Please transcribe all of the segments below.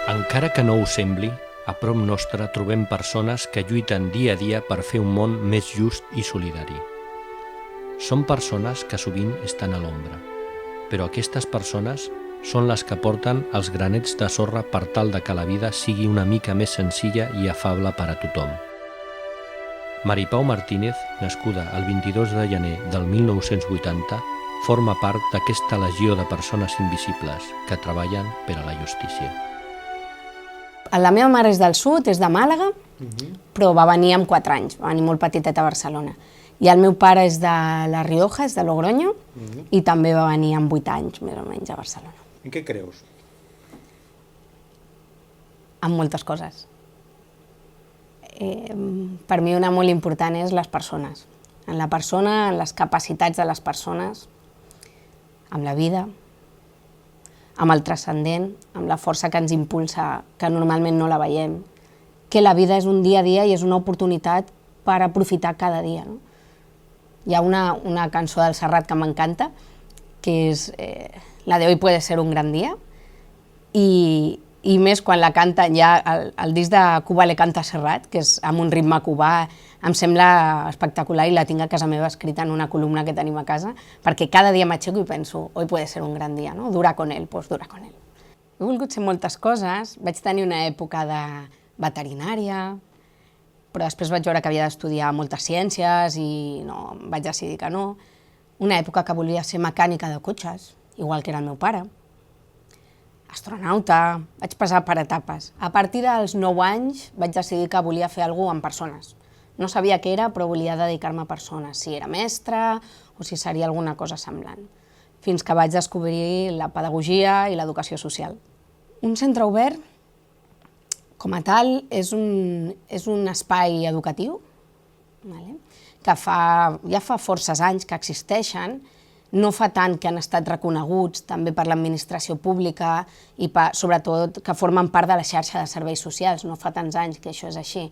Encara que no ho sembli, a prop nostre trobem persones que lluiten dia a dia per fer un món més just i solidari. Són persones que sovint estan a l'ombra, però aquestes persones són les que porten els granets de sorra per tal de que la vida sigui una mica més senzilla i afable per a tothom. Maripau Martínez, nascuda el 22 de gener del 1980, forma part d'aquesta legió de persones invisibles que treballen per a la justícia. La meva mare és del sud, és de Màlaga, però va venir amb 4 anys, va venir molt petitet a Barcelona. I el meu pare és de La Rioja, és de Logroño, i també va venir amb 8 anys, més o menys, a Barcelona. En què creus? En moltes coses. Per mi una molt important és les persones. En la persona, en les capacitats de les persones, amb la vida, amb el transcendent, amb la força que ens impulsa, que normalment no la veiem, que la vida és un dia a dia i és una oportunitat per aprofitar cada dia. No? Hi ha una cançó del Serrat que m'encanta, que és La de hoy puede ser un gran día, i més quan la canta ja el disc de Cuba le canta Serrat, que és amb un ritme cubà, em sembla espectacular i la tinc a casa meva escrita en una columna que tenim a casa, perquè cada dia m'aixeco i penso, hoy puede ser un gran día, no? Dura con él, pues dura con él. He volgut ser moltes coses, vaig tenir una època de veterinària, però després vaig veure que havia d'estudiar moltes ciències i no, vaig decidir que no. Una època que volia ser mecànica de cotxes, igual que era el meu pare. Astronauta, vaig passar per etapes. A partir dels 9 anys vaig decidir que volia fer alguna cosa amb persones. No sabia què era, però volia dedicar-me a persones, si era mestre o si seria alguna cosa semblant. Fins que vaig descobrir la pedagogia i l'educació social. Un centre obert, com a tal, és un espai educatiu, que ja fa forces anys que existeixen, no fa tant que han estat reconeguts també per l'administració pública i sobretot que formen part de la xarxa de serveis socials, no fa tants anys que això és així.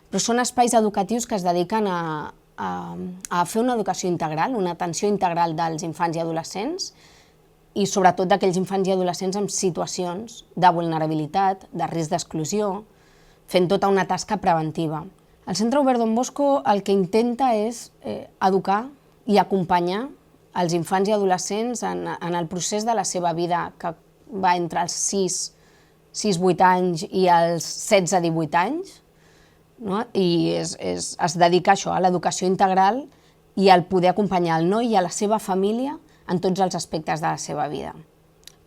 Però són espais educatius que es dediquen a fer una educació integral, una atenció integral dels infants i adolescents i sobretot d'aquells infants i adolescents en situacions de vulnerabilitat, de risc d'exclusió, fent tota una tasca preventiva. El Centre Obert Don Bosco el que intenta és educar i acompanyar els infants i adolescents en el procés de la seva vida, que va entre els 6-8 anys i els 16-18 anys, i es dedica a això, a l'educació integral i al poder acompanyar el noi i a la seva família en tots els aspectes de la seva vida.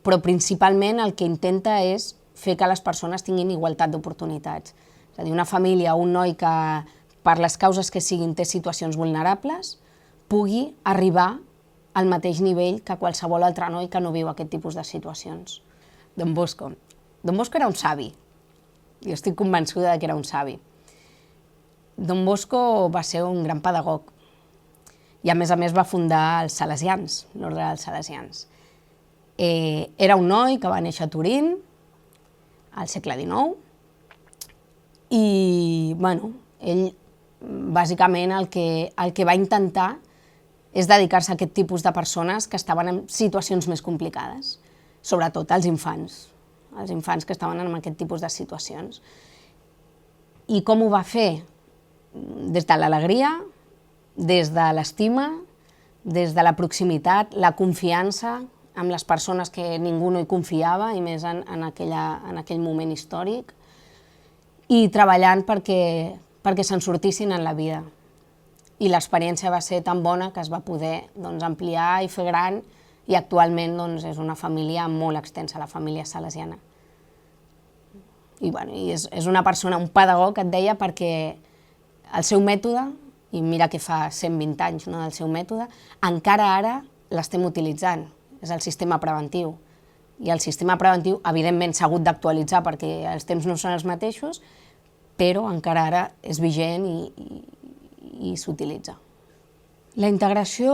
Però principalment el que intenta és fer que les persones tinguin igualtat d'oportunitats. És a dir, una família o un noi que per les causes que siguin té situacions vulnerables pugui arribar al mateix nivell que qualsevol altre noi que no viu aquest tipus de situacions. Don Bosco. Don Bosco era un savi. Jo estic convençuda que era un savi. Don Bosco va ser un gran pedagog i a més va fundar els Salesians, l'ordre dels Salesians. Era un noi que va néixer a Turín al segle XIX i, ell bàsicament el que va intentar és dedicar-se a aquest tipus de persones que estaven en situacions més complicades, sobretot els infants que estaven en aquest tipus de situacions. I com ho va fer? Des de l'alegria, des de l'estima, des de la proximitat, la confiança amb les persones que ningú no hi confiava, i més en aquell moment històric, i treballant perquè se'n sortissin en la vida. I l'experiència va ser tan bona que es va poder ampliar i fer gran, i actualment és una família molt extensa, la família salesiana. I és una persona, un pedagog, que et deia, perquè el seu mètode, i mira que fa 120 anys del seu mètode, encara ara l'estem utilitzant, és el sistema preventiu. I el sistema preventiu, evidentment, s'ha hagut d'actualitzar perquè els temps no són els mateixos, però encara ara és vigent i s'utilitza. La integració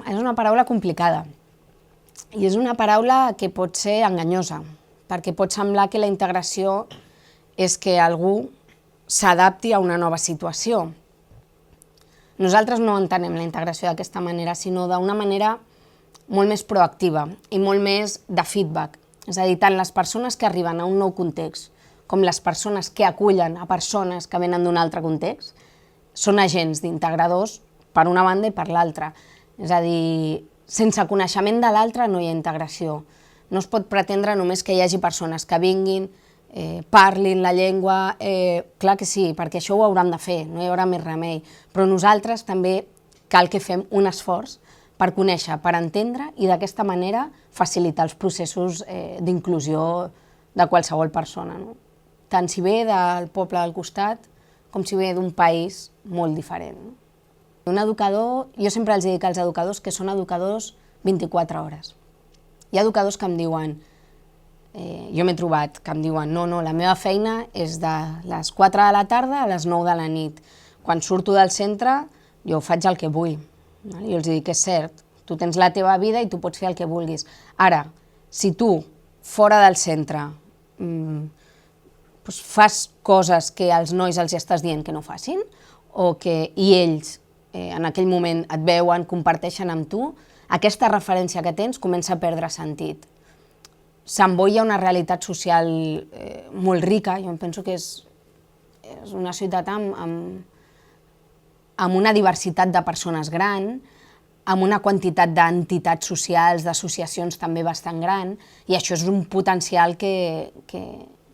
és una paraula complicada i és una paraula que pot ser enganyosa, perquè pot semblar que la integració és que algú s'adapti a una nova situació. Nosaltres no entenem la integració d'aquesta manera, sinó d'una manera molt més proactiva i molt més de feedback. És a dir, tant les persones que arriben a un nou context com les persones que acullen a persones que venen d'un altre context, són agents d'integradors per una banda i per l'altra. És a dir, sense coneixement de l'altre no hi ha integració. No es pot pretendre només que hi hagi persones que vinguin, parlin la llengua, clar que sí, perquè això ho hauran de fer, no hi haurà més remei, però nosaltres també cal que fem un esforç per conèixer, per entendre i d'aquesta manera facilitar els processos d'inclusió de qualsevol persona, no? Tant si ve del poble del costat com si ve d'un país molt diferent. Un educador, jo sempre els dic als educadors que són educadors 24 hores. Hi ha educadors que em diuen, jo m'he trobat, que em diuen no, la meva feina és de les 4 de la tarda a les 9 de la nit. Quan surto del centre jo faig el que vull. Jo els dic que és cert, tu tens la teva vida i tu pots fer el que vulguis. Ara, si tu, fora del centre, fas coses que als nois els estàs dient que no facin, i ells en aquell moment et veuen, comparteixen amb tu, aquesta referència que tens comença a perdre sentit. Sant Boi hi ha una realitat social molt rica, jo penso que és una ciutat amb una diversitat de persones gran, amb una quantitat d'entitats socials, d'associacions també bastant gran, i això és un potencial que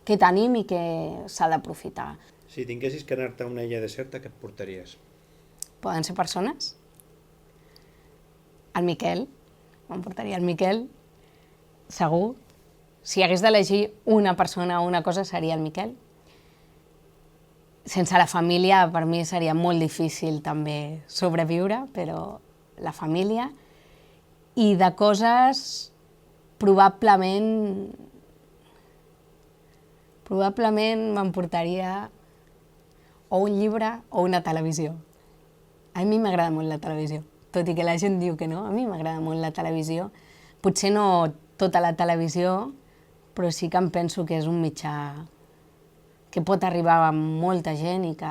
tenim i que s'ha d'aprofitar. Si tinguessis que anar-te a una illa deserta, què et portaries? Poden ser persones? El Miquel, me'n portaria el Miquel, segur. Si hagués d'elegir una persona o una cosa seria el Miquel. Sense la família per mi seria molt difícil també sobreviure, però la família. I de coses probablement m'emportaria o un llibre o una televisió. A mi m'agrada molt la televisió, tot i que la gent diu que no, a mi m'agrada molt la televisió. Potser no tota la televisió, però sí que em penso que és un mitjà que pot arribar a molta gent i que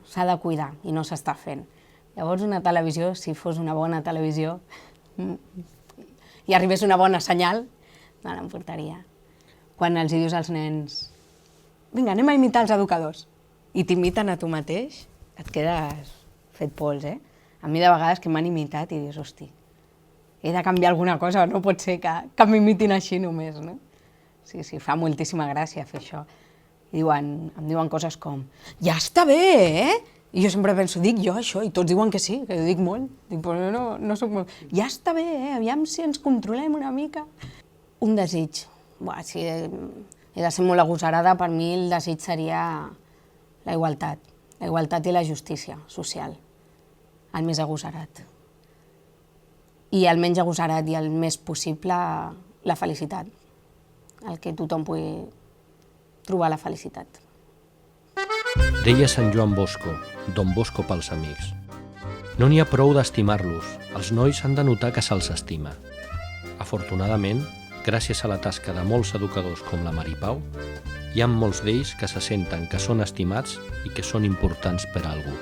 s'ha de cuidar i no s'està fent. Llavors una televisió, si fos una bona televisió i arribés una bona senyal, me l'emportaria. Quan els dius als nens, vinga, anem a imitar els educadors, i t'imiten a tu mateix, et quedes fet pols, eh? A mi de vegades que m'han imitat i dius, hosti, he de canviar alguna cosa, no pot ser que m'imitin així només, no? Sí, fa moltíssima gràcia fer això. Em diuen coses com, ja està bé, eh? I jo sempre penso, dic jo això, i tots diuen que sí, que ho dic molt. Dic, però no soc molt... Ja està bé, eh? Aviam si ens controlem una mica. Un desig. Si he de ser molt agosarada, per mi el desig seria la igualtat i la justícia social, el més agosarat. I el menys agosarat i el més possible, la felicitat, el que tothom pugui trobar la felicitat. Deia Sant Joan Bosco, Don Bosco pels amics. No n'hi ha prou d'estimar-los, els nois han de notar que se'ls estima. Afortunadament, gràcies a la tasca de molts educadors com la Mari Pau, hi ha molts d'ells que se senten que són estimats i que són importants per a algú.